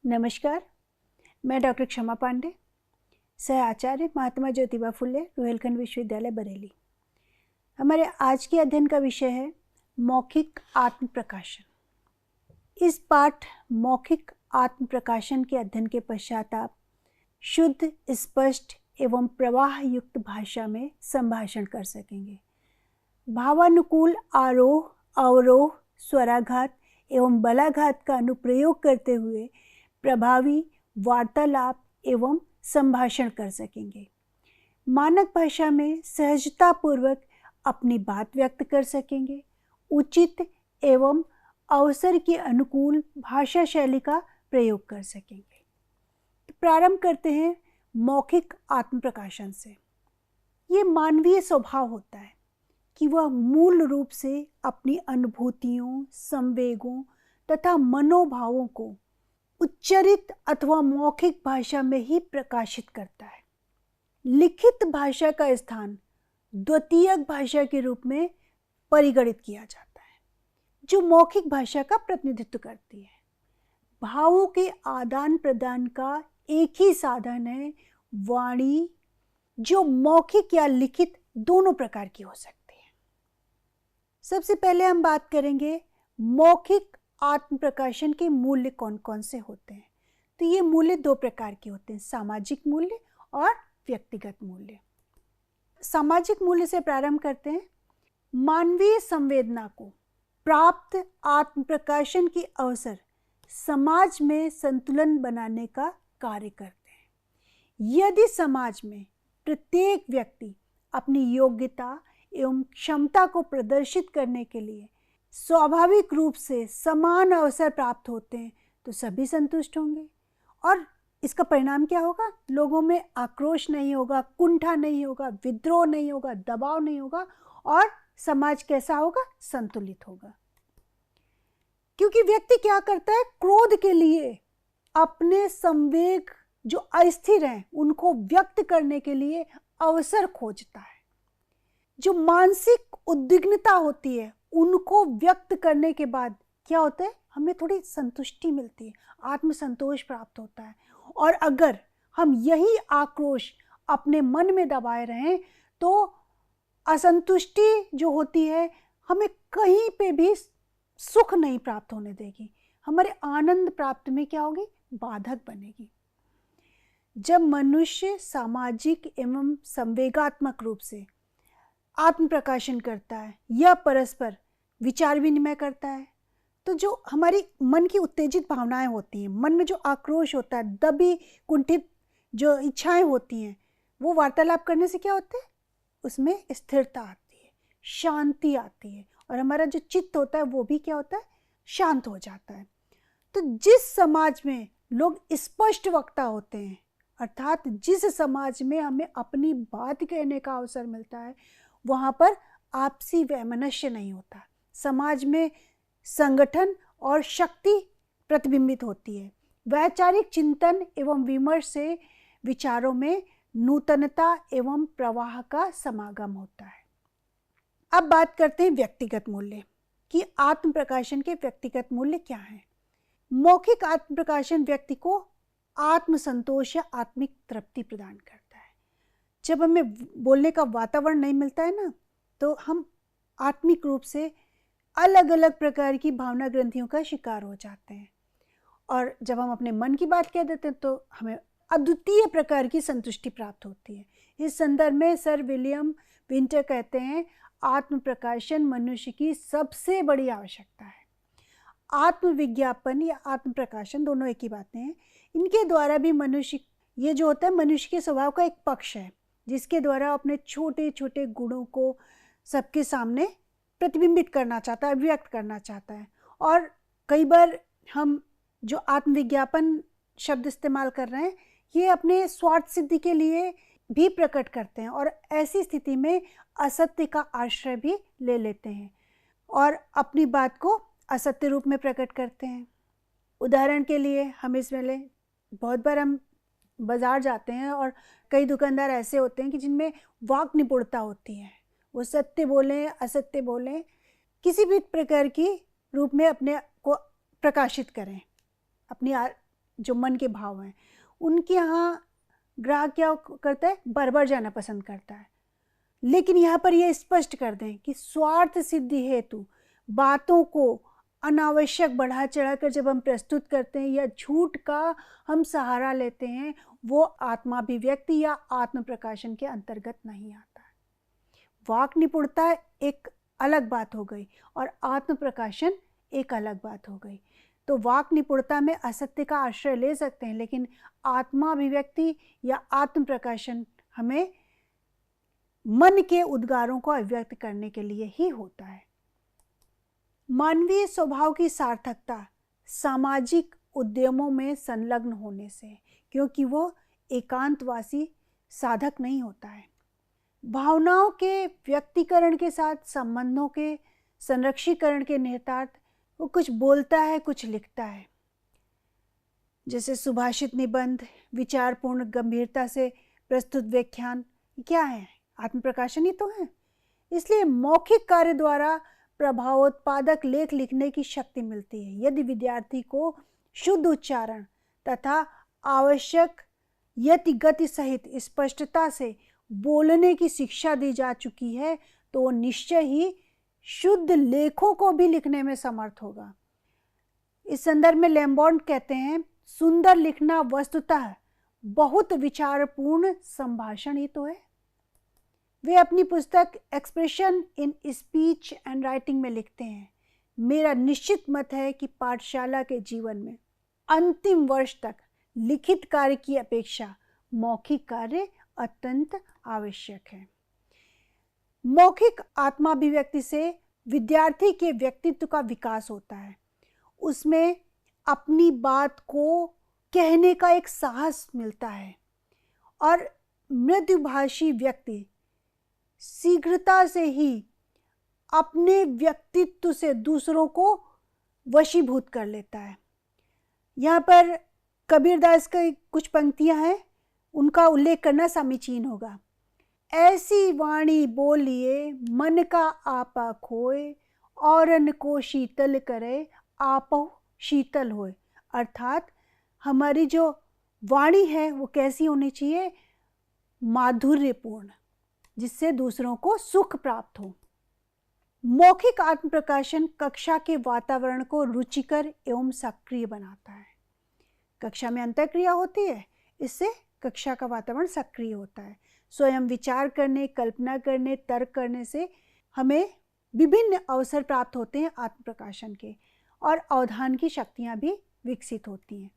नमस्कार, मैं डॉक्टर क्षमा पांडे, सह आचार्य महात्मा ज्योतिबा फुले, रोहिलखंड विश्वविद्यालय बरेली। हमारे आज के अध्ययन का विषय है मौखिक आत्म प्रकाशन। इस पाठ मौखिक आत्म प्रकाशन के अध्ययन के पश्चात आप शुद्ध, स्पष्ट एवं प्रवाह युक्त भाषा में संभाषण कर सकेंगे। भावानुकूल आरोह, अवरोह, स्वराघात एवं बलाघात का अनुप्रयोग करते हुए प्रभावी वार्तालाप एवं संभाषण कर सकेंगे। मानक भाषा में सहजतापूर्वक अपनी बात व्यक्त कर सकेंगे। उचित एवं अवसर के अनुकूल भाषा शैली का प्रयोग कर सकेंगे। तो प्रारंभ करते हैं मौखिक आत्म प्रकाशन से। ये मानवीय स्वभाव होता है कि वह मूल रूप से अपनी अनुभूतियों, संवेगों तथा मनोभावों को उच्चरित अथवा मौखिक भाषा में ही प्रकाशित करता है। लिखित भाषा का स्थान द्वितीयक भाषा के रूप में परिगणित किया जाता है, जो मौखिक भाषा का प्रतिनिधित्व करती है। भावों के आदान प्रदान का एक ही साधन है वाणी, जो मौखिक या लिखित दोनों प्रकार की हो सकती है। सबसे पहले हम बात करेंगे मौखिक आत्म प्रकाशन के मूल्य कौन कौन से होते हैं। तो ये मूल्य दो प्रकार के होते हैं, सामाजिक मूल्य और व्यक्तिगत मूल्य। सामाजिक मूल्य से प्रारंभ करते हैं। मानवीय संवेदना को प्राप्त आत्म प्रकाशन की अवसर समाज में संतुलन बनाने का कार्य करते हैं। यदि समाज में प्रत्येक व्यक्ति अपनी योग्यता एवं क्षमता को प्रदर्शित करने के लिए स्वाभाविक रूप से समान अवसर प्राप्त होते हैं तो सभी संतुष्ट होंगे, और इसका परिणाम क्या होगा? लोगों में आक्रोश नहीं होगा, कुंठा नहीं होगा, विद्रोह नहीं होगा, दबाव नहीं होगा, और समाज कैसा होगा? संतुलित होगा। क्योंकि व्यक्ति क्या करता है? क्रोध के लिए अपने संवेग जो अस्थिर हैं उनको व्यक्त करने के लिए अवसर खोजता है। जो मानसिक उद्विग्नता होती है उनको व्यक्त करने के बाद क्या होता है? हमें थोड़ी संतुष्टि मिलती है, आत्मसंतोष प्राप्त होता है। और अगर हम यही आक्रोश अपने मन में दबाए रहें तो असंतुष्टि जो होती है हमें कहीं पे भी सुख नहीं प्राप्त होने देगी, हमारे आनंद प्राप्त में क्या होगी? बाधक बनेगी। जब मनुष्य सामाजिक एवं संवेगात्मक रूप से आत्म प्रकाशन करता है या परस्पर विचार विनिमय करता है, तो जो हमारी मन की उत्तेजित भावनाएं होती हैं, मन में जो आक्रोश होता है, दबी कुंठित जो इच्छाएं होती हैं, वो वार्तालाप करने से क्या होता है? उसमें स्थिरता आती है, शांति आती है, और हमारा जो चित्त होता है वो भी क्या होता है? शांत हो जाता है। तो जिस समाज में लोग स्पष्ट वक्ता होते हैं, अर्थात जिस समाज में हमें अपनी बात कहने का अवसर मिलता है, वहाँ पर आपसी वैमनस्य नहीं होता। समाज में संगठन और शक्ति प्रतिबिंबित होती है। वैचारिक चिंतन एवं विमर्श से विचारों में नूतनता एवं प्रवाह का समागम होता है। अब बात करते हैं व्यक्तिगत मूल्य कि आत्म प्रकाशन के व्यक्तिगत मूल्य क्या हैं। मौखिक आत्म प्रकाशन व्यक्ति को आत्मसंतोष या आत्मिक तृप्ति प्रदान करता है। जब हमें बोलने का वातावरण नहीं मिलता है ना, तो हम आत्मिक रूप से अलग अलग प्रकार की भावना ग्रंथियों का शिकार हो जाते हैं, और जब हम अपने मन की बात कह देते हैं तो हमें अद्वितीय प्रकार की संतुष्टि प्राप्त होती है। इस संदर्भ में सर विलियम विंटर कहते हैं, आत्म प्रकाशन मनुष्य की सबसे बड़ी आवश्यकता है। आत्मविज्ञापन या आत्म प्रकाशन दोनों एक ही बातें हैं। इनके द्वारा भी मनुष्य, ये जो होता है मनुष्य के स्वभाव का एक पक्ष है, जिसके द्वारा अपने छोटे छोटे गुणों को सबके सामने प्रतिबिंबित करना चाहता है, व्यक्त करना चाहता है। और कई बार हम जो आत्मविज्ञापन शब्द इस्तेमाल कर रहे हैं, ये अपने स्वार्थ सिद्धि के लिए भी प्रकट करते हैं, और ऐसी स्थिति में असत्य का आश्रय भी ले लेते हैं और अपनी बात को असत्य रूप में प्रकट करते हैं। उदाहरण के लिए हम इसमें बहुत बार हम बाज़ार जाते हैं और कई दुकानदार ऐसे होते हैं कि जिनमें वाक निपुणता होती है, वो सत्य बोलें असत्य बोलें, किसी भी प्रकार की रूप में अपने को प्रकाशित करें, अपनी जो मन के भाव हैं, उनके यहाँ ग्राहक क्या करता है, बरबर जाना पसंद करता है। लेकिन यहाँ पर यह स्पष्ट कर दें कि स्वार्थ सिद्धि हेतु बातों को अनावश्यक बढ़ा चढ़ाकर जब हम प्रस्तुत करते हैं या झूठ का हम सहारा लेते हैं, वो आत्माभिव्यक्ति या आत्म प्रकाशन के अंतर्गत नहीं आता है। वाक निपुणता एक अलग बात हो गई और आत्म प्रकाशन एक अलग बात हो गई। तो वाक निपुणता में असत्य का आश्रय ले सकते हैं, लेकिन आत्माभिव्यक्ति या आत्म प्रकाशन हमें मन के उद्गारों को अभिव्यक्त करने के लिए ही होता है। मानवीय स्वभाव की सार्थकता सामाजिक उद्यमों में संलग्न होने से, क्योंकि वो एकांतवासी साधक नहीं होता है। भावनाओं के व्यक्तीकरण के साथ संबंधों के संरक्षीकरण के निहितार्थ वो कुछ बोलता है, कुछ लिखता है। जैसे सुभाषित निबंध, विचारपूर्ण गंभीरता से प्रस्तुत व्याख्यान, क्या है? आत्म प्रकाशन ही तो है। इसलिए मौखिक कार्य द्वारा प्रभावोत्पादक लेख लिखने की शक्ति मिलती है। यदि विद्यार्थी को शुद्ध उच्चारण तथा आवश्यक यति गति सहित स्पष्टता से बोलने की शिक्षा दी जा चुकी है, तो वो निश्चय ही शुद्ध लेखों को भी लिखने में समर्थ होगा। इस संदर्भ में लैम्बोर्न कहते हैं, सुंदर लिखना वस्तुतः बहुत विचारपूर्ण संभाषण ही तो है। वे अपनी पुस्तक expression in speech and writing में लिखते हैं, मेरा निश्चित मत है कि पाठशाला के जीवन में अंतिम वर्ष तक लिखित कार्य की अपेक्षा मौखिक कार्य अत्यंत आवश्यक है। मौखिक आत्माभिव्यक्ति से विद्यार्थी के व्यक्तित्व का विकास होता है। उसमें अपनी बात को कहने का एक साहस मिलता है और मृदुभाषी व्यक्ति शीघ्रता से ही अपने व्यक्तित्व से दूसरों को वशीभूत कर लेता है। यहाँ पर कबीरदास की कुछ पंक्तियाँ हैं, उनका उल्लेख करना समीचीन होगा। ऐसी वाणी बोलिए मन का आपा खोए, औरन को शीतल करे आपो शीतल होए। अर्थात हमारी जो वाणी है वो कैसी होनी चाहिए? माधुर्यपूर्ण, जिससे दूसरों को सुख प्राप्त हो। मौखिक आत्म प्रकाशन कक्षा के वातावरण को रुचिकर एवं सक्रिय बनाता है। कक्षा में अंतःक्रिया होती है, इससे कक्षा का वातावरण सक्रिय होता है। स्वयं विचार करने, कल्पना करने, तर्क करने से हमें विभिन्न अवसर प्राप्त होते हैं आत्म प्रकाशन के, और अवधान की शक्तियाँ भी विकसित होती हैं।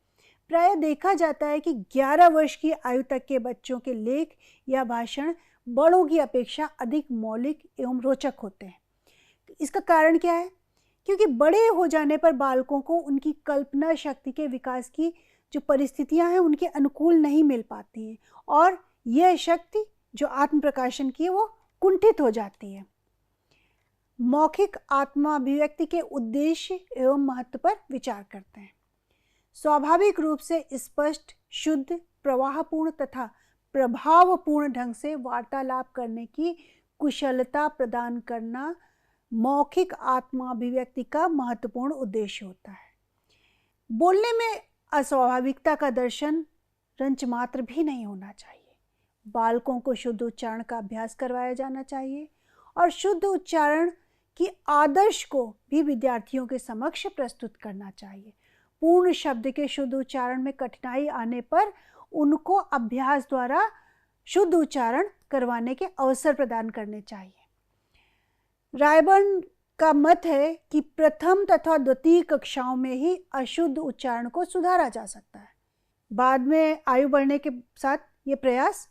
प्रायः देखा जाता है कि 11 वर्ष की आयु तक के बच्चों के लेख या भाषण बड़ों की अपेक्षा अधिक मौलिक एवं रोचक होते हैं। इसका कारण क्या है? क्योंकि बड़े हो जाने पर बालकों को उनकी कल्पना शक्ति के विकास की जो परिस्थितियां हैं उनके अनुकूल नहीं मिल पाती हैं, और यह शक्ति जो आत्म प्रकाशन की है वो कुंठित हो जाती है। मौखिक आत्माभिव्यक्ति के उद्देश्य एवं महत्व पर विचार करते हैं। स्वाभाविक रूप से स्पष्ट, शुद्ध, प्रवाहपूर्ण तथा प्रभावपूर्ण ढंग से वार्तालाप करने की कुशलता प्रदान करना मौखिक आत्माभिव्यक्ति का महत्वपूर्ण उद्देश्य होता है। बोलने में अस्वाभाविकता का दर्शन रंच मात्र भी नहीं होना चाहिए। बालकों को शुद्ध उच्चारण का अभ्यास करवाया जाना चाहिए और शुद्ध उच्चारण की आदर्श को भी विद्यार्थियों के समक्ष प्रस्तुत करना चाहिए। पूर्ण शब्द के शुद्ध उच्चारण में कठिनाई आने पर उनको अभ्यास द्वारा शुद्ध उच्चारण करवाने के अवसर प्रदान करने चाहिए। रायबर्न का मत है कि प्रथम तथा द्वितीय कक्षाओं में ही अशुद्ध उच्चारण को सुधारा जा सकता है। बाद में आयु बढ़ने के साथ ये प्रयास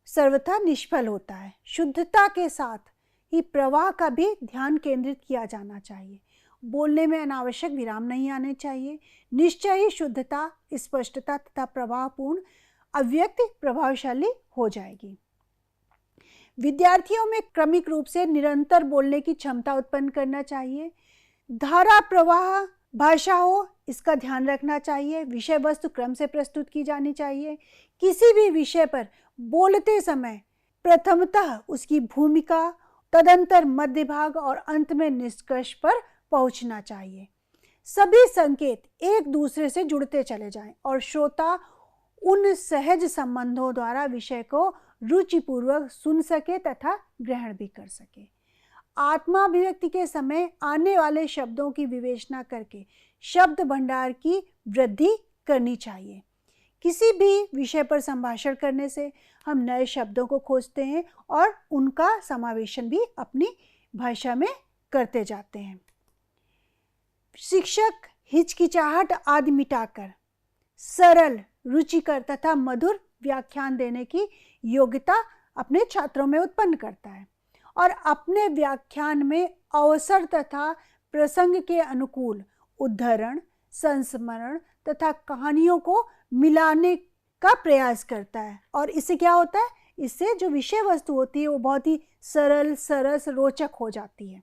सर्वथा निष्फल होता है। शुद्धता के साथ ही प्रवाह का भी ध्यान केंद्रित किया जाना चाहिए। बोलने में अनावश्यक विराम नहीं आने चाहिए। निश्चय ही शुद्धता, स्पष्टता तथा प्रभावपूर्ण अभिव्यक्ति प्रभावशाली हो जाएगी। विद्यार्थियों में क्रमिक रूप से निरंतर बोलने की क्षमता उत्पन्न करना चाहिए। धारा प्रवाह भाषा हो, इसका ध्यान रखना चाहिए। विषय वस्तु क्रम से प्रस्तुत की जानी चाहिए। किसी भी विषय पर बोलते समय प्रथमतः उसकी भूमिका, तदंतर मध्य भाग और अंत में निष्कर्ष पर पहुंचना चाहिए। सभी संकेत एक दूसरे से जुड़ते चले जाएं और श्रोता उन सहज संबंधों द्वारा विषय को रुचिपूर्वक सुन सके तथा ग्रहण भी कर सके। आत्माभिव्यक्ति के समय आने वाले शब्दों की विवेचना करके शब्द भंडार की वृद्धि करनी चाहिए। किसी भी विषय पर संभाषण करने से हम नए शब्दों को खोजते हैं और उनका समावेशन भी अपनी भाषा में करते जाते हैं। शिक्षक हिचकिचाहट आदि मिटाकर सरल, रुचिकर तथा मधुर व्याख्यान देने की योग्यता अपने छात्रों में उत्पन्न करता है और अपने व्याख्यान में अवसर तथा प्रसंग के अनुकूल उद्धरण, संस्मरण तथा कहानियों को मिलाने का प्रयास करता है। और इससे क्या होता है, इससे जो विषय वस्तु होती है वो बहुत ही सरल, सरस, रोचक हो जाती है।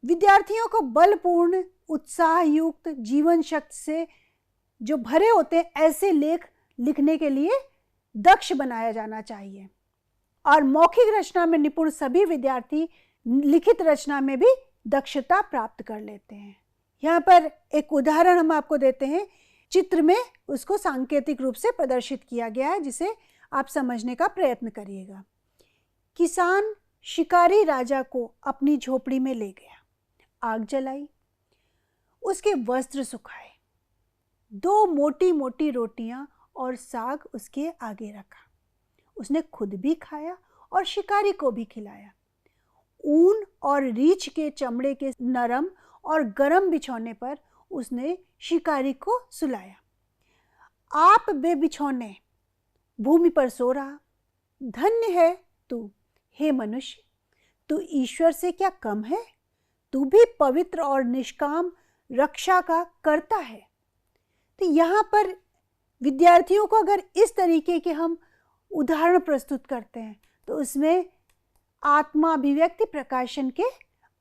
विद्यार्थियों को बलपूर्ण, उत्साहयुक्त, जीवन शक्ति से जो भरे होते हैं ऐसे लेख लिखने के लिए दक्ष बनाया जाना चाहिए। और मौखिक रचना में निपुण सभी विद्यार्थी लिखित रचना में भी दक्षता प्राप्त कर लेते हैं। यहाँ पर एक उदाहरण हम आपको देते हैं, चित्र में उसको सांकेतिक रूप से प्रदर्शित किया गया है जिसे आप समझने का प्रयत्न करिएगा। किसान शिकारी राजा को अपनी झोपड़ी में ले गया, आग जलाई, उसके वस्त्र सुखाए, 2 मोटी मोटी रोटियां और साग उसके आगे रखा। उसने खुद भी खाया और शिकारी को भी खिलाया। ऊन और रीछ के चमड़े के नरम और गर्म बिछौने पर उसने शिकारी को सुलाया। आप बेबिछौने भूमि पर सो रहा। धन्य है तू हे मनुष्य, तू ईश्वर से क्या कम है? तू भी पवित्र और निष्काम रक्षा का करता है। तो यहाँ पर विद्यार्थियों को अगर इस तरीके के हम उदाहरण प्रस्तुत करते हैं तो उसमें आत्माभिव्यक्ति प्रकाशन के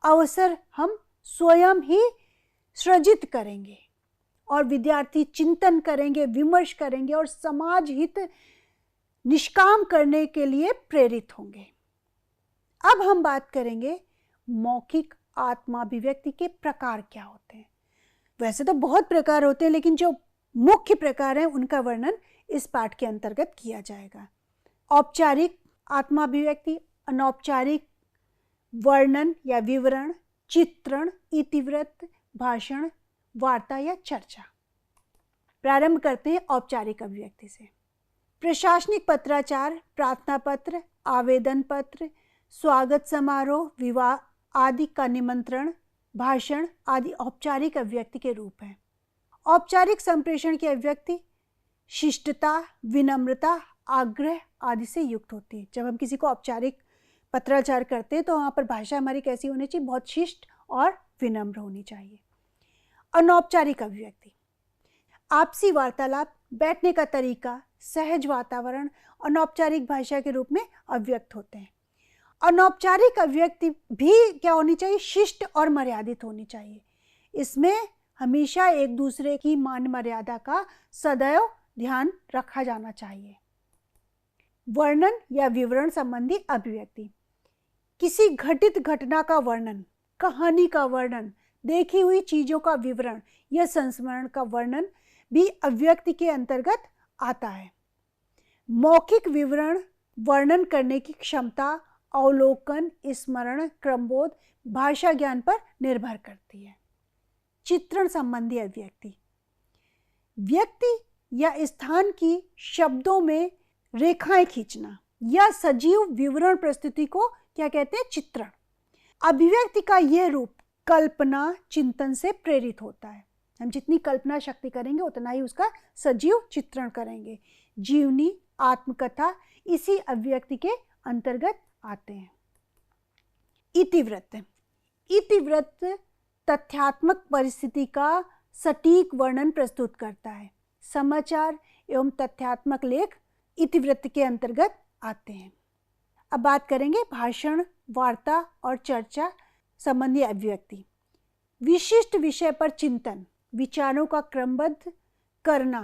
अवसर हम स्वयं ही सृजित करेंगे और विद्यार्थी चिंतन करेंगे, विमर्श करेंगे और समाज हित निष्काम करने के लिए प्रेरित होंगे। अब हम बात करेंगे मौखिक आत्माभिव्यक्ति के प्रकार क्या होते हैं। वैसे तो बहुत प्रकार होते हैं, लेकिन जो मुख्य प्रकार हैं उनका वर्णन इस पाठ के अंतर्गत किया जाएगा। औपचारिक आत्माभिव्यक्ति, अनौपचारिक वर्णन या विवरण, चित्रण, इतिवृत्त, भाषण, वार्ता या चर्चा। प्रारंभ करते हैं औपचारिक अभिव्यक्ति से। प्रशासनिक पत्राचार, प्रार्थना पत्र, आवेदन पत्र, स्वागत समारोह, विवाह आदि का निमंत्रण, भाषण आदि औपचारिक अभिव्यक्ति के रूप हैं। औपचारिक संप्रेषण की अभिव्यक्ति शिष्टता, विनम्रता, आग्रह आदि से युक्त होती है। जब हम किसी को औपचारिक पत्राचार करते हैं तो वहाँ पर भाषा हमारी कैसी होनी चाहिए? बहुत शिष्ट और विनम्र होनी चाहिए। अनौपचारिक अभिव्यक्ति आपसी वार्तालाप, बैठने का तरीका, सहज वातावरण अनौपचारिक भाषा के रूप में अभिव्यक्त होते हैं। अनौपचारिक अभिव्यक्ति भी क्या होनी चाहिए? शिष्ट और मर्यादित होनी चाहिए। इसमें हमेशा एक दूसरे की मान मर्यादा का सदैव ध्यान रखा जाना चाहिए। वर्णन या विवरण संबंधी अभिव्यक्ति किसी घटित घटना का वर्णन, कहानी का वर्णन, देखी हुई चीजों का विवरण या संस्मरण का वर्णन भी अभिव्यक्ति के अंतर्गत आता है। मौखिक विवरण वर्णन करने की क्षमता, अवलोकन, स्मरण, क्रमबोध, भाषा ज्ञान पर निर्भर करती है। चित्रण संबंधी अभिव्यक्ति व्यक्ति या स्थान की शब्दों में रेखाएं खींचना या सजीव विवरण प्रस्तुति को क्या कहते हैं? चित्रण। अभिव्यक्ति का यह रूप कल्पना, चिंतन से प्रेरित होता है। हम जितनी कल्पना शक्ति करेंगे उतना ही उसका सजीव चित्रण करेंगे। जीवनी, आत्मकथा इसी अभिव्यक्ति के अंतर्गत आते हैं। इतिवृत्त इतिवृत्त तथ्यात्मक परिस्थिति का सटीक वर्णन प्रस्तुत करता है। समाचार एवं तथ्यात्मक लेख इतिवृत्त के अंतर्गत आते हैं। अब बात करेंगे भाषण, वार्ता और चर्चा संबंधी अभिव्यक्ति। विशिष्ट विषय पर चिंतन, विचारों का क्रमबद्ध करना,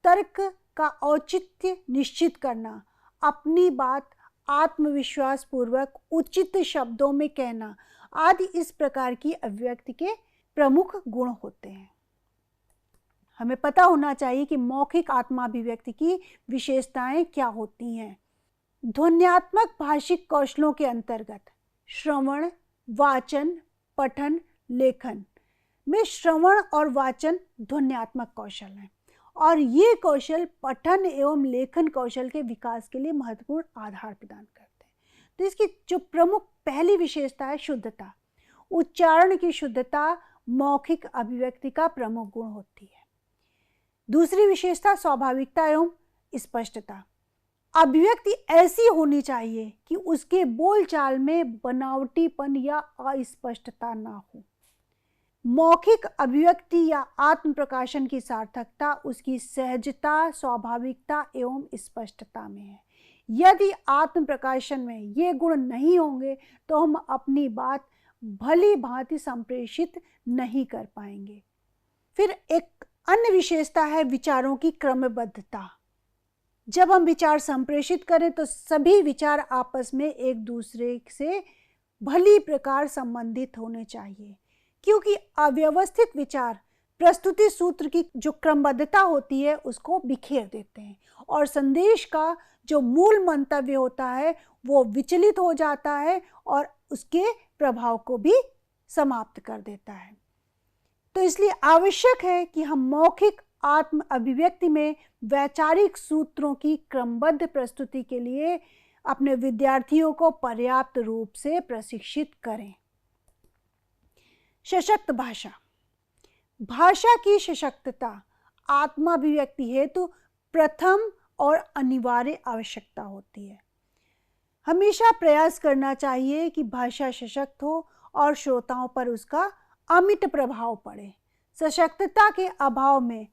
तर्क का औचित्य निश्चित करना, अपनी बात आत्मविश्वास पूर्वक उचित शब्दों में कहना आदि इस प्रकार की अभिव्यक्ति के प्रमुख गुण होते हैं। हमें पता होना चाहिए कि मौखिक आत्माभिव्यक्ति की विशेषताएं क्या होती हैं। ध्वन्यात्मक भाषिक कौशलों के अंतर्गत श्रवण, वाचन, पठन, लेखन में श्रवण और वाचन ध्वन्यात्मक कौशल हैं और ये कौशल पठन एवं लेखन कौशल के विकास के लिए महत्वपूर्ण आधार प्रदान करते हैं। तो इसकी जो प्रमुख पहली विशेषता है शुद्धता। उच्चारण की शुद्धता मौखिक अभिव्यक्ति का प्रमुख गुण होती है। दूसरी विशेषता स्वाभाविकता एवं स्पष्टता। अभिव्यक्ति ऐसी होनी चाहिए कि उसके बोलचाल में बनावटीपन या अस्पष्टता ना हो। मौखिक अभिव्यक्ति या आत्म प्रकाशन की सार्थकता उसकी सहजता, स्वाभाविकता एवं स्पष्टता में है। यदि आत्म प्रकाशन में ये गुण नहीं होंगे तो हम अपनी बात भली भांति संप्रेषित नहीं कर पाएंगे। फिर एक अन्य विशेषता है विचारों की क्रमबद्धता। जब हम विचार संप्रेषित करें तो सभी विचार आपस में एक दूसरे से भली प्रकार संबंधित होने चाहिए, क्योंकि अव्यवस्थित विचार प्रस्तुति सूत्र की जो क्रमबद्धता होती है उसको बिखेर देते हैं और संदेश का जो मूल मंतव्य होता है वो विचलित हो जाता है और उसके प्रभाव को भी समाप्त कर देता है। तो इसलिए आवश्यक है कि हम मौखिक आत्म अभिव्यक्ति में वैचारिक सूत्रों की क्रमबद्ध प्रस्तुति के लिए अपने विद्यार्थियों को पर्याप्त रूप से प्रशिक्षित करें। सशक्त भाषा। भाषा की सशक्तता आत्माभिव्यक्ति हेतु प्रथम और अनिवार्य आवश्यकता होती है। हमेशा प्रयास करना चाहिए कि भाषा सशक्त हो और श्रोताओं पर उसका अमिट प्रभाव पड़े। सशक्तता के अभाव में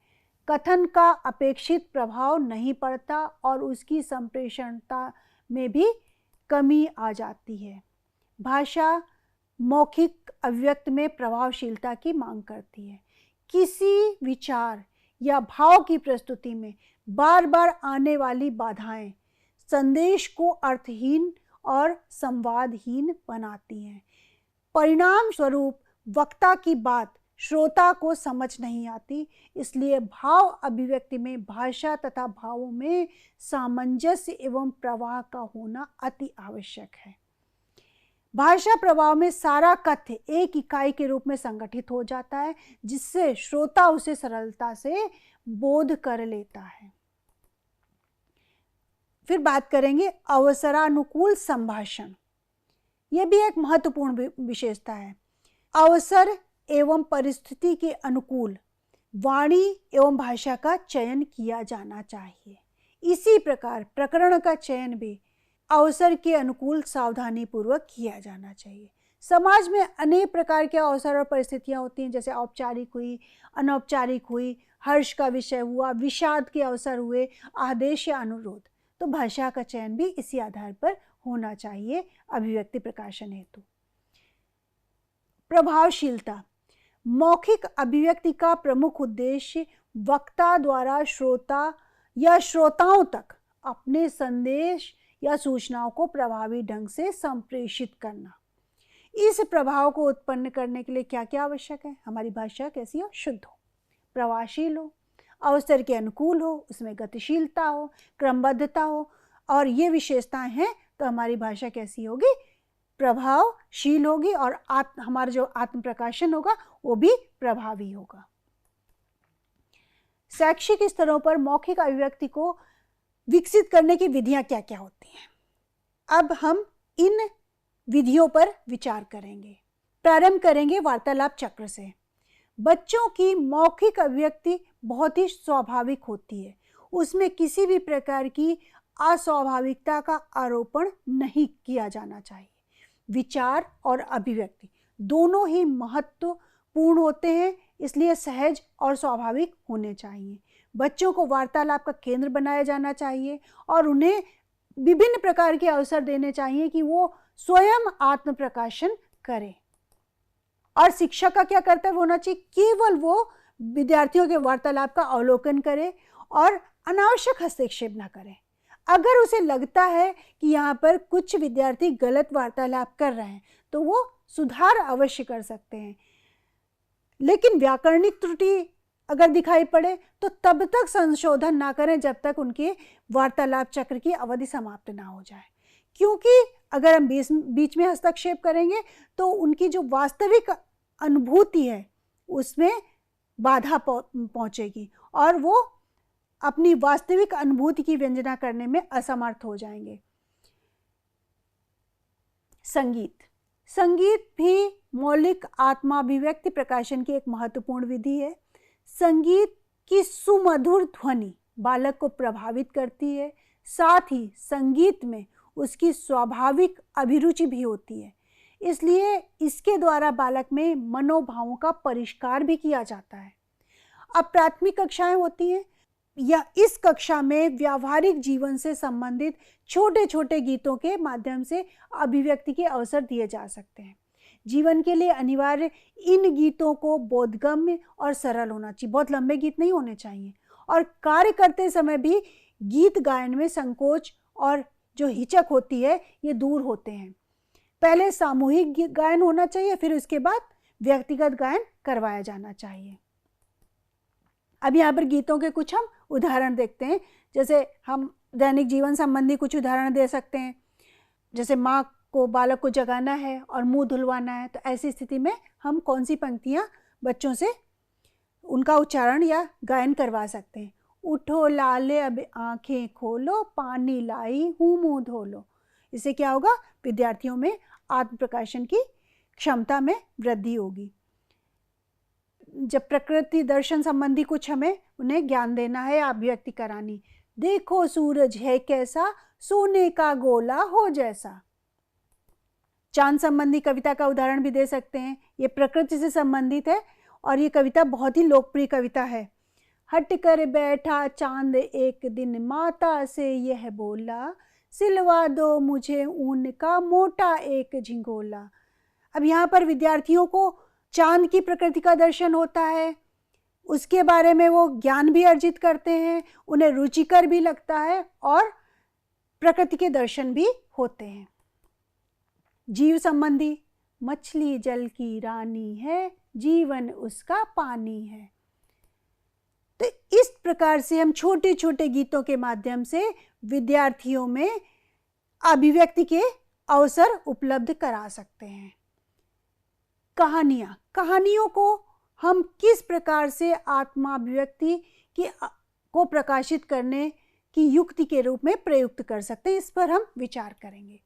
कथन का अपेक्षित प्रभाव नहीं पड़ता और उसकी संप्रेषणता में भी कमी आ जाती है। भाषा मौखिक अभिव्यक्ति में प्रभावशीलता की मांग करती है। किसी विचार या भाव की प्रस्तुति में बार बार आने वाली बाधाएं संदेश को अर्थहीन और संवादहीन बनाती हैं। परिणाम स्वरूप वक्ता की बात श्रोता को समझ नहीं आती। इसलिए भाव अभिव्यक्ति में भाषा तथा भावों में सामंजस्य एवं प्रवाह का होना अति आवश्यक है। भाषा प्रवाह में सारा कथ्य एक इकाई के रूप में संगठित हो जाता है, जिससे श्रोता उसे सरलता से बोध कर लेता है। फिर बात करेंगे अवसरानुकूल संभाषण। यह भी एक महत्वपूर्ण विशेषता है। अवसर एवं परिस्थिति के अनुकूल वाणी एवं भाषा का चयन किया जाना चाहिए। इसी प्रकार प्रकरण का चयन भी अवसर के अनुकूल सावधानी पूर्वक किया जाना चाहिए। समाज में अनेक प्रकार के अवसर और परिस्थितियां होती हैं, जैसे औपचारिक हुई, अनौपचारिक हुई, हर्ष का विषय हुआ, विषाद के अवसर हुए, आदेश या अनुरोध। तो भाषा का चयन भी इसी आधार पर होना चाहिए अभिव्यक्ति प्रकाशन हेतु। प्रभावशीलता। मौखिक अभिव्यक्ति का प्रमुख उद्देश्य वक्ता द्वारा श्रोता या श्रोताओं तक अपने संदेश या सूचनाओं को प्रभावी ढंग से संप्रेषित करना। इस प्रभाव को उत्पन्न करने के लिए क्या क्या आवश्यक है? हमारी भाषा कैसी हो? शुद्ध हो, प्रवाहशील हो, अवसर के अनुकूल हो, उसमें गतिशीलता हो, क्रमबद्धता हो, और ये विशेषताएं हैं तो हमारी भाषा कैसी होगी? प्रभावशील होगी और हमारा जो आत्म प्रकाशन होगा वो भी प्रभावी होगा। शैक्षिक स्तरों पर मौखिक अभिव्यक्ति को विकसित करने की विधियां क्या क्या होती हैं? अब हम इन विधियों पर विचार करेंगे। प्रारंभ करेंगे वार्तालाप चक्र से। बच्चों की मौखिक अभिव्यक्ति बहुत ही स्वाभाविक होती है, उसमें किसी भी प्रकार की अस्वाभाविकता का आरोपण नहीं किया जाना चाहिए। विचार और अभिव्यक्ति दोनों ही महत्वपूर्ण होते हैं, इसलिए सहज और स्वाभाविक होने चाहिए। बच्चों को वार्तालाप का केंद्र बनाया जाना चाहिए और उन्हें विभिन्न प्रकार के अवसर देने चाहिए कि वो स्वयं आत्म प्रकाशन करें। और शिक्षक का क्या कर्तव्य होना चाहिए? केवल वो विद्यार्थियों के वार्तालाप का अवलोकन करे और अनावश्यक हस्तक्षेप न करे। अगर उसे लगता है कि यहाँ पर कुछ विद्यार्थी गलत वार्तालाप कर रहे हैं तो वो सुधार अवश्य कर सकते हैं, लेकिन व्याकरणिक त्रुटि अगर दिखाई पड़े तो तब तक संशोधन ना करें जब तक उनके वार्तालाप चक्र की अवधि समाप्त ना हो जाए, क्योंकि अगर हम बीच में हस्तक्षेप करेंगे तो उनकी जो वास्तविक अनुभूति है उसमें बाधा पहुंचेगी और वो अपनी वास्तविक अनुभूति की व्यंजना करने में असमर्थ हो जाएंगे। संगीत भी मौलिक आत्माभिव्यक्ति प्रकाशन की एक महत्वपूर्ण विधि है। संगीत की सुमधुर ध्वनि बालक को प्रभावित करती है, साथ ही संगीत में उसकी स्वाभाविक अभिरुचि भी होती है, इसलिए इसके द्वारा बालक में मनोभावों का परिष्कार भी किया जाता है। अब प्राथमिक कक्षाएं होती हैं या इस कक्षा में व्यावहारिक जीवन से संबंधित छोटे छोटे गीतों के माध्यम से अभिव्यक्ति के अवसर दिए जा सकते हैं। जीवन के लिए अनिवार्य इन गीतों को बोधगम्य और सरल होना चाहिए, बहुत लंबे गीत नहीं होने चाहिए, और कार्य करते समय भी गीत गायन में संकोच और जो हिचक होती है ये दूर होते हैं। पहले सामूहिक गायन होना चाहिए, फिर उसके बाद व्यक्तिगत गायन करवाया जाना चाहिए। अब यहाँ पर गीतों के कुछ हम उदाहरण देखते हैं, जैसे हम दैनिक जीवन संबंधी कुछ उदाहरण दे सकते हैं। जैसे माँ को बालक को जगाना है और मुंह धुलवाना है, तो ऐसी स्थिति में हम कौन सी पंक्तियाँ बच्चों से उनका उच्चारण या गायन करवा सकते हैं। उठो लाले अब आंखें खोलो, पानी लाई हूँ मुँह धोलो। इससे क्या होगा, विद्यार्थियों में आत्म प्रकाशन की क्षमता में वृद्धि होगी। जब प्रकृति दर्शन संबंधी कुछ हमें उन्हें ज्ञान देना है, अभिव्यक्ति करानी, देखो सूरज है कैसा, सोने का गोला हो जैसा। चांद संबंधी कविता का उदाहरण भी दे सकते हैं, ये प्रकृति से संबंधित है और ये कविता बहुत ही लोकप्रिय कविता है। हट कर बैठा चांद एक दिन, माता से यह बोला, सिलवा दो मुझे ऊन का मोटा एक झिंगोला। अब यहाँ पर विद्यार्थियों को चांद की प्रकृति का दर्शन होता है, उसके बारे में वो ज्ञान भी अर्जित करते हैं, उन्हें रुचिकर भी लगता है और प्रकृति के दर्शन भी होते हैं। जीव संबंधी, मछली जल की रानी है, जीवन उसका पानी है। तो इस प्रकार से हम छोटे छोटे गीतों के माध्यम से विद्यार्थियों में अभिव्यक्ति के अवसर उपलब्ध करा सकते हैं। कहानियों को हम किस प्रकार से आत्माभिव्यक्ति को प्रकाशित करने की युक्ति के रूप में प्रयुक्त कर सकते हैं, इस पर हम विचार करेंगे।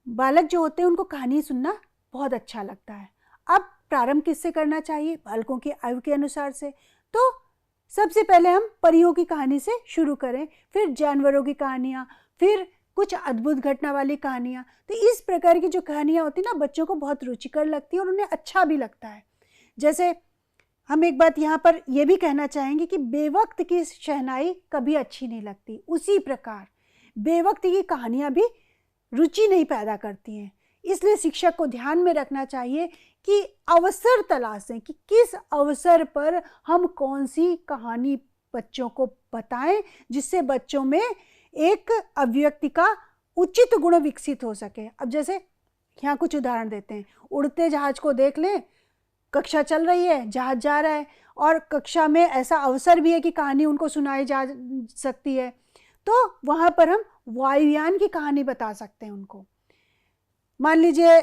बालक जो होते हैं उनको कहानी सुनना बहुत अच्छा लगता है। अब प्रारंभ किससे करना चाहिए, बालकों की आयु के अनुसार से। तो सबसे पहले हम परियों की कहानी से शुरू करें, फिर जानवरों की कहानियाँ, फिर कुछ अद्भुत घटना वाली कहानियाँ। तो इस प्रकार की जो कहानियाँ होती हैं ना, बच्चों को बहुत रुचिकर लगती है और उन्हें अच्छा भी लगता है। जैसे हम एक बात यहाँ पर यह भी कहना चाहेंगे कि बेवक्त की शहनाई कभी अच्छी नहीं लगती, उसी प्रकार बेवक्त की कहानियाँ भी रुचि नहीं पैदा करती हैं। इसलिए शिक्षक को ध्यान में रखना चाहिए कि अवसर तलाशें कि किस अवसर पर हम कौन सी कहानी बच्चों को बताएं, जिससे बच्चों में एक अभिव्यक्ति का उचित गुण विकसित हो सके। अब जैसे यहाँ कुछ उदाहरण देते हैं। उड़ते जहाज को देख लें, कक्षा चल रही है, जहाज जा रहा है और कक्षा में ऐसा अवसर भी है कि कहानी उनको सुनाई जा सकती है, तो वहाँ पर हम वायुयान की कहानी बता सकते हैं उनको। मान लीजिए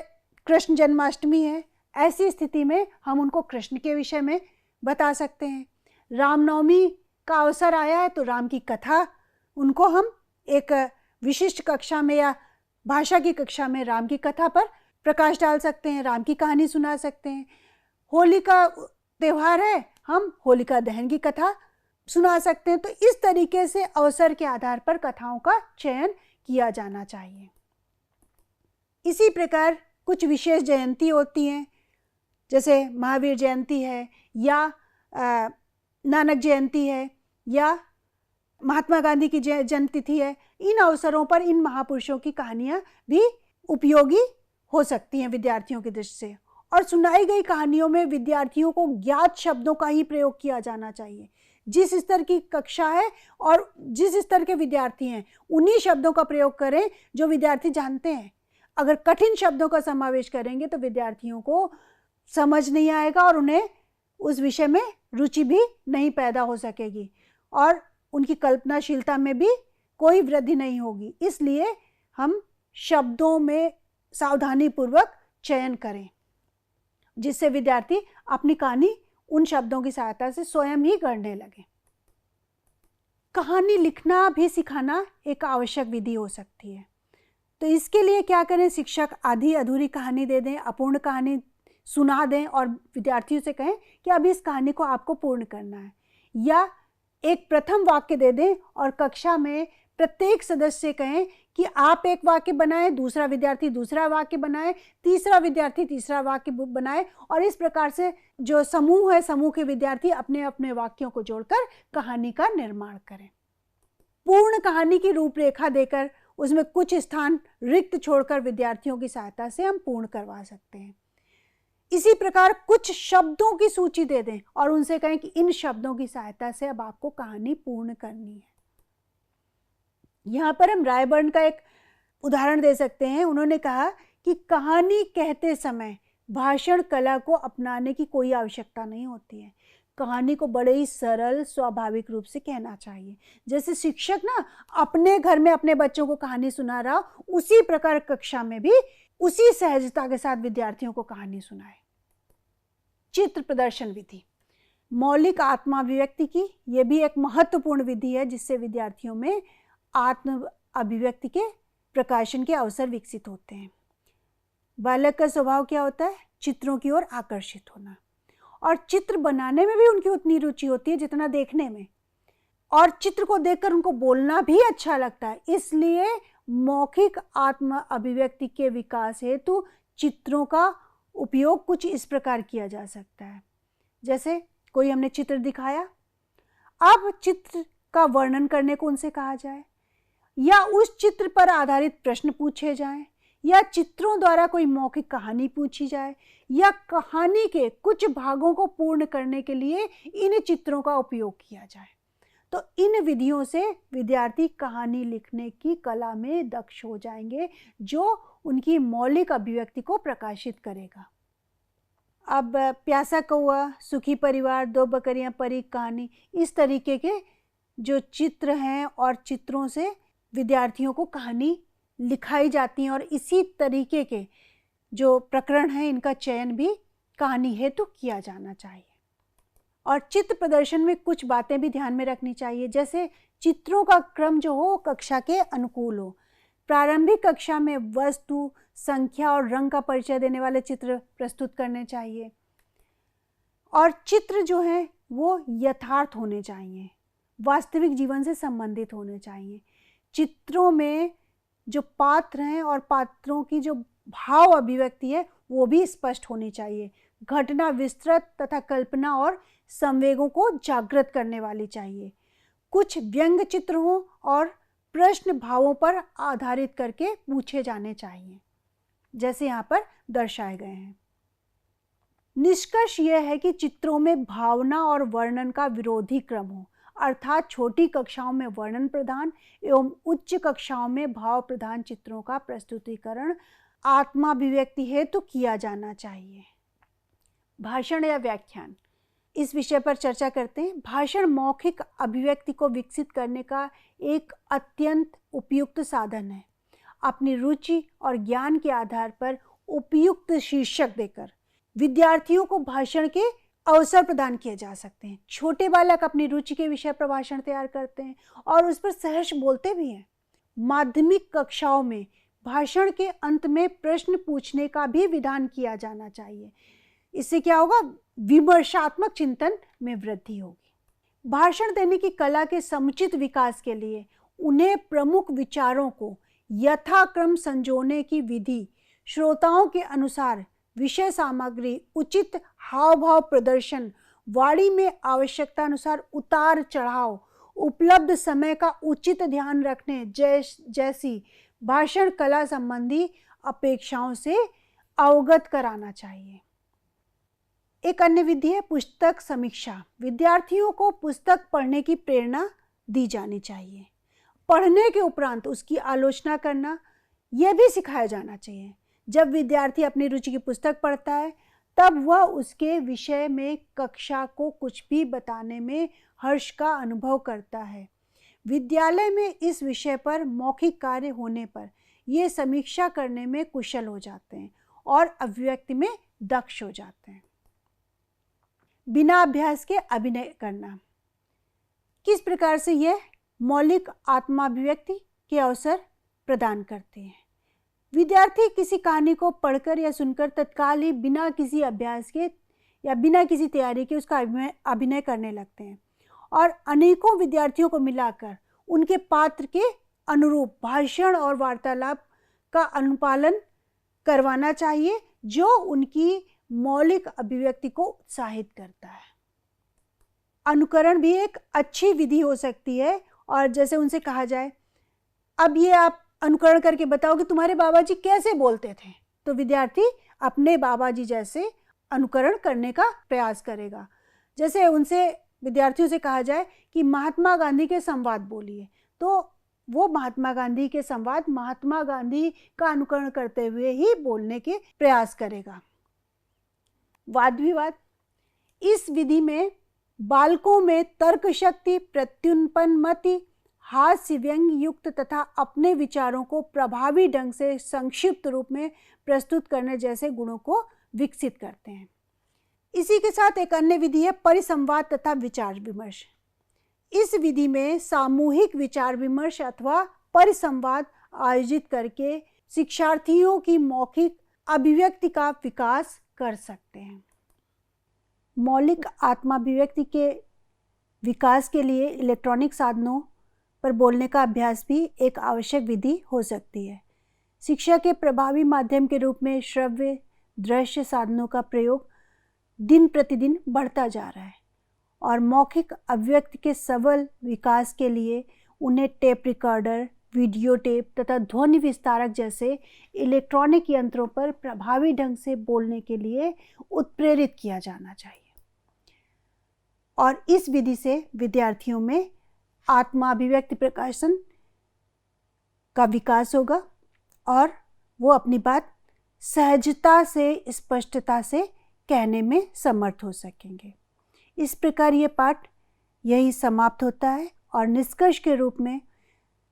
कृष्ण जन्माष्टमी है, ऐसी स्थिति में हम उनको कृष्ण के विषय में बता सकते हैं। रामनवमी का अवसर आया है तो राम की कथा उनको हम एक विशिष्ट कक्षा में या भाषा की कक्षा में राम की कथा पर प्रकाश डाल सकते हैं, राम की कहानी सुना सकते हैं। होली का त्यौहार है, हम होलिका दहन की कथा सुना सकते हैं। तो इस तरीके से अवसर के आधार पर कथाओं का चयन किया जाना चाहिए। इसी प्रकार कुछ विशेष जयंती होती हैं, जैसे महावीर जयंती है या नानक जयंती है या महात्मा गांधी की जन्मतिथि है। इन अवसरों पर इन महापुरुषों की कहानियाँ भी उपयोगी हो सकती हैं विद्यार्थियों की दृष्टि से। और सुनाई गई कहानियों में विद्यार्थियों को ज्ञात शब्दों का ही प्रयोग किया जाना चाहिए। जिस स्तर की कक्षा है और जिस स्तर के विद्यार्थी हैं, उन्हीं शब्दों का प्रयोग करें जो विद्यार्थी जानते हैं। अगर कठिन शब्दों का समावेश करेंगे तो विद्यार्थियों को समझ नहीं आएगा और उन्हें उस विषय में रुचि भी नहीं पैदा हो सकेगी और उनकी कल्पनाशीलता में भी कोई वृद्धि नहीं होगी। इसलिए हम शब्दों में सावधानीपूर्वक चयन करें, जिससे विद्यार्थी अपनी कहानी उन शब्दों की सहायता से स्वयं ही गढ़ने लगे। कहानी लिखना भी सिखाना एक आवश्यक विधि हो सकती है। तो इसके लिए क्या करें, शिक्षक आधी अधूरी कहानी दे दें, अपूर्ण कहानी सुना दें और विद्यार्थियों से कहें कि अब इस कहानी को आपको पूर्ण करना है, या एक प्रथम वाक्य दे दें और कक्षा में प्रत्येक सदस्य से कहें कि आप एक वाक्य बनाएं, दूसरा विद्यार्थी दूसरा वाक्य बनाए, तीसरा विद्यार्थी तीसरा वाक्य बनाए, और इस प्रकार से जो समूह है, समूह के विद्यार्थी अपने अपने वाक्यों को जोड़कर कहानी का निर्माण करें। पूर्ण कहानी की रूपरेखा देकर उसमें कुछ स्थान रिक्त छोड़कर विद्यार्थियों की सहायता से हम पूर्ण करवा सकते हैं। इसी प्रकार कुछ शब्दों की सूची दे दें और उनसे कहें कि इन शब्दों की सहायता से अब आपको कहानी पूर्ण करनी है। यहाँ पर हम रायबर्न का एक उदाहरण दे सकते हैं। उन्होंने कहा कि कहानी कहते समय भाषण कला को अपनाने की कोई आवश्यकता नहीं होती है। कहानी को बड़े ही सरल स्वाभाविक रूप से कहना चाहिए। जैसे शिक्षक ना अपने घर में अपने बच्चों को कहानी सुना रहा, उसी प्रकार कक्षा में भी उसी सहजता के साथ विद्यार्थियों को कहानी सुनाए। चित्र प्रदर्शन विधि, मौलिक आत्मा अभिव्यक्ति की यह भी एक महत्वपूर्ण विधि है, जिससे विद्यार्थियों में आत्म अभिव्यक्ति के प्रकाशन के अवसर विकसित होते हैं। बालक का स्वभाव क्या होता है? चित्रों की ओर आकर्षित होना, और चित्र बनाने में भी उनकी उतनी रुचि होती है जितना देखने में, और चित्र को देखकर उनको बोलना भी अच्छा लगता है। इसलिए मौखिक आत्म अभिव्यक्ति के विकास हेतु चित्रों का उपयोग कुछ इस प्रकार किया जा सकता है। जैसे कोई हमने चित्र दिखाया, अब चित्र का वर्णन करने को उनसे कहा जाए, या उस चित्र पर आधारित प्रश्न पूछे जाएं, या चित्रों द्वारा कोई मौखिक कहानी पूछी जाए, या कहानी के कुछ भागों को पूर्ण करने के लिए इन चित्रों का उपयोग किया जाए। तो इन विधियों से विद्यार्थी कहानी लिखने की कला में दक्ष हो जाएंगे, जो उनकी मौलिक अभिव्यक्ति को प्रकाशित करेगा। अब प्यासा कौआ, सुखी परिवार, दो बकरियां परी कहानी, इस तरीके के जो चित्र हैं और चित्रों से विद्यार्थियों को कहानी लिखाई जाती हैं, और इसी तरीके के जो प्रकरण हैं इनका चयन भी कहानी हेतु किया जाना चाहिए। और चित्र प्रदर्शन में कुछ बातें भी ध्यान में रखनी चाहिए, जैसे चित्रों का क्रम जो हो कक्षा के अनुकूल हो। प्रारंभिक कक्षा में वस्तु, संख्या और रंग का परिचय देने वाले चित्र प्रस्तुत करने चाहिए, और चित्र जो हैं वो यथार्थ होने चाहिए, वास्तविक जीवन से संबंधित होने चाहिए। चित्रों में जो पात्र हैं और पात्रों की जो भाव अभिव्यक्ति है वो भी स्पष्ट होनी चाहिए। घटना विस्तृत तथा कल्पना और संवेगों को जागृत करने वाली चाहिए। कुछ व्यंग चित्र हों और प्रश्न भावों पर आधारित करके पूछे जाने चाहिए, जैसे यहाँ पर दर्शाए गए हैं। निष्कर्ष यह है कि चित्रों में भावना और वर्णन का विरोधी क्रम हो, अर्थात छोटी कक्षाओं में वर्णन प्रधान एवं उच्च कक्षाओं में भाव प्रधान चित्रों का प्रस्तुतिकरण आत्माभिव्यक्ति हेतु किया जाना चाहिए। भाषण या व्याख्यान, इस विषय पर चर्चा करते हैं। भाषण मौखिक अभिव्यक्ति को विकसित करने का एक अत्यंत उपयुक्त साधन है। अपनी रुचि और ज्ञान के आधार पर उपयुक्त शीर्षक देकर विद्यार्थियों को भाषण के अवसर प्रदान किए जा सकते हैं। छोटे बालक अपनी रुचि के विषय पर भाषण तैयार करते हैं और उस पर सहर्ष बोलते भी हैं। माध्यमिक कक्षाओं में भाषण के अंत में प्रश्न पूछने का भी विधान किया जाना चाहिए। इससे क्या होगा? विमर्शात्मक चिंतन में वृद्धि होगी। भाषण देने की कला के समुचित विकास के लिए उन्हें प्रमुख विचारों को यथाक्रम संजोने की विधि, श्रोताओं के अनुसार विषय सामग्री, उचित हाव भाव प्रदर्शन, वाणी में आवश्यकता अनुसार उतार चढ़ाव, उपलब्ध समय का उचित ध्यान रखने जैसी भाषण कला संबंधी अपेक्षाओं से अवगत कराना चाहिए। एक अन्य विधि है पुस्तक समीक्षा। विद्यार्थियों को पुस्तक पढ़ने की प्रेरणा दी जानी चाहिए। पढ़ने के उपरांत उसकी आलोचना करना यह भी सिखाया जाना चाहिए। जब विद्यार्थी अपनी रुचि की पुस्तक पढ़ता है तब वह उसके विषय में कक्षा को कुछ भी बताने में हर्ष का अनुभव करता है। विद्यालय में इस विषय पर मौखिक कार्य होने पर ये समीक्षा करने में कुशल हो जाते हैं और अभिव्यक्ति में दक्ष हो जाते हैं। बिना अभ्यास के अभिनय करना। किस प्रकार से यह मौलिक आत्माभिव्यक्ति के अवसर प्रदान करते हैं। विद्यार्थी किसी कहानी को पढ़कर या सुनकर तत्काल ही बिना किसी अभ्यास के या बिना किसी तैयारी के उसका अभिनय करने लगते हैं और अनेकों विद्यार्थियों को मिलाकर उनके पात्र के अनुरूप भाषण और वार्तालाप का अनुपालन करवाना चाहिए, जो उनकी मौलिक अभिव्यक्ति को उत्साहित करता है। अनुकरण भी एक अच्छी विधि हो सकती है, और जैसे उनसे कहा जाए, अब ये आप अनुकरण करके बताओ कि तुम्हारे बाबा जी कैसे बोलते थे, तो विद्यार्थी अपने बाबा जी जैसे अनुकरण करने का प्रयास करेगा। जैसे उनसे विद्यार्थियों से कहा जाए कि महात्मा गांधी के संवाद बोलिए, तो वो महात्मा गांधी के संवाद महात्मा गांधी का अनुकरण करते हुए ही बोलने के प्रयास करेगा। वाद विवाद। इस विधि में बालकों में तर्क शक्ति, प्रत्युत्पन्नमति, हास्य व्यंग युक्त तथा अपने विचारों को प्रभावी ढंग से संक्षिप्त रूप में प्रस्तुत करने जैसे गुणों को विकसित करते हैं। इसी के साथ एक अन्य विधि है परिसंवाद तथा विचार विमर्श। इस विधि में सामूहिक विचार विमर्श अथवा परिसंवाद आयोजित करके शिक्षार्थियों की मौखिक अभिव्यक्ति का विकास कर सकते हैं। मौलिक आत्माभिव्यक्ति के विकास के लिए इलेक्ट्रॉनिक साधनों पर बोलने का अभ्यास भी एक आवश्यक विधि हो सकती है। शिक्षा के प्रभावी माध्यम के रूप में श्रव्य दृश्य साधनों का प्रयोग दिन प्रतिदिन बढ़ता जा रहा है और मौखिक अभिव्यक्ति के सबल विकास के लिए उन्हें टेप रिकॉर्डर, वीडियो टेप तथा ध्वनि विस्तारक जैसे इलेक्ट्रॉनिक यंत्रों पर प्रभावी ढंग से बोलने के लिए उत्प्रेरित किया जाना चाहिए। और इस विधि से विद्यार्थियों में आत्माभिव्यक्ति प्रकाशन का विकास होगा और वो अपनी बात सहजता से, स्पष्टता से कहने में समर्थ हो सकेंगे। इस प्रकार ये पाठ यही समाप्त होता है और निष्कर्ष के रूप में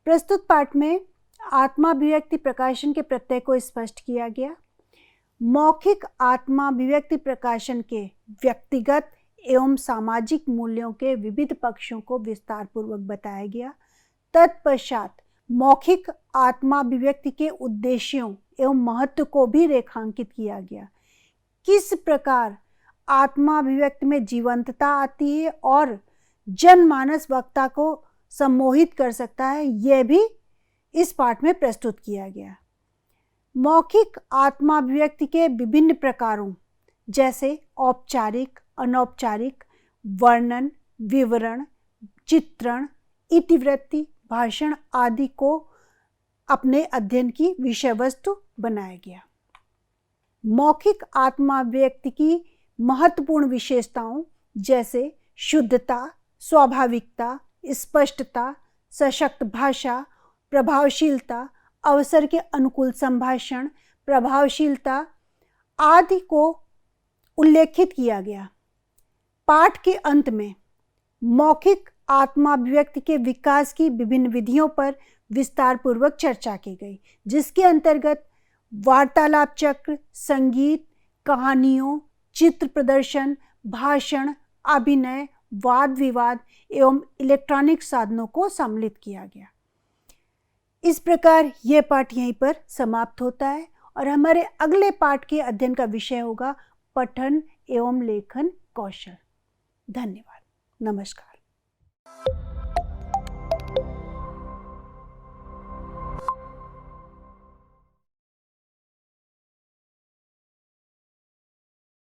प्रस्तुत पाठ में आत्माभिव्यक्ति प्रकाशन के प्रत्यय को स्पष्ट किया गया। मौखिक आत्माभिव्यक्ति प्रकाशन के व्यक्तिगत एवं सामाजिक मूल्यों के विविध पक्षों को विस्तार पूर्वक बताया गया। तत्पश्चात मौखिक आत्माभिव्यक्ति के उद्देश्यों एवं महत्व को भी रेखांकित किया गया। किस प्रकार आत्माभिव्यक्ति में जीवंतता आती है और जनमानस वक्ता को सम्मोहित कर सकता है, यह भी इस पाठ में प्रस्तुत किया गया। मौखिक आत्माभिव्यक्ति के विभिन्न प्रकारों जैसे औपचारिक, अनौपचारिक, वर्णन, विवरण, चित्रण, इतिवृत्ति, भाषण आदि को अपने अध्ययन की विषय वस्तु बनाया गया। मौखिक आत्माभिव्यक्ति की महत्वपूर्ण विशेषताओं जैसे शुद्धता, स्वाभाविकता, स्पष्टता, सशक्त भाषा, प्रभावशीलता, अवसर के अनुकूल संभाषण, प्रभावशीलता आदि को उल्लेखित किया गया। पाठ के अंत में मौखिक आत्माभिव्यक्ति के विकास की विभिन्न विधियों पर विस्तार पूर्वक चर्चा की गई, जिसके अंतर्गत वार्तालाप चक्र, संगीत, कहानियों, चित्र प्रदर्शन, भाषण, अभिनय, वाद विवाद एवं इलेक्ट्रॉनिक साधनों को सम्मिलित किया गया। इस प्रकार यह पाठ यहीं पर समाप्त होता है और हमारे अगले पाठ के अध्ययन का विषय होगा पठन एवं लेखन कौशल। धन्यवाद। नमस्कार।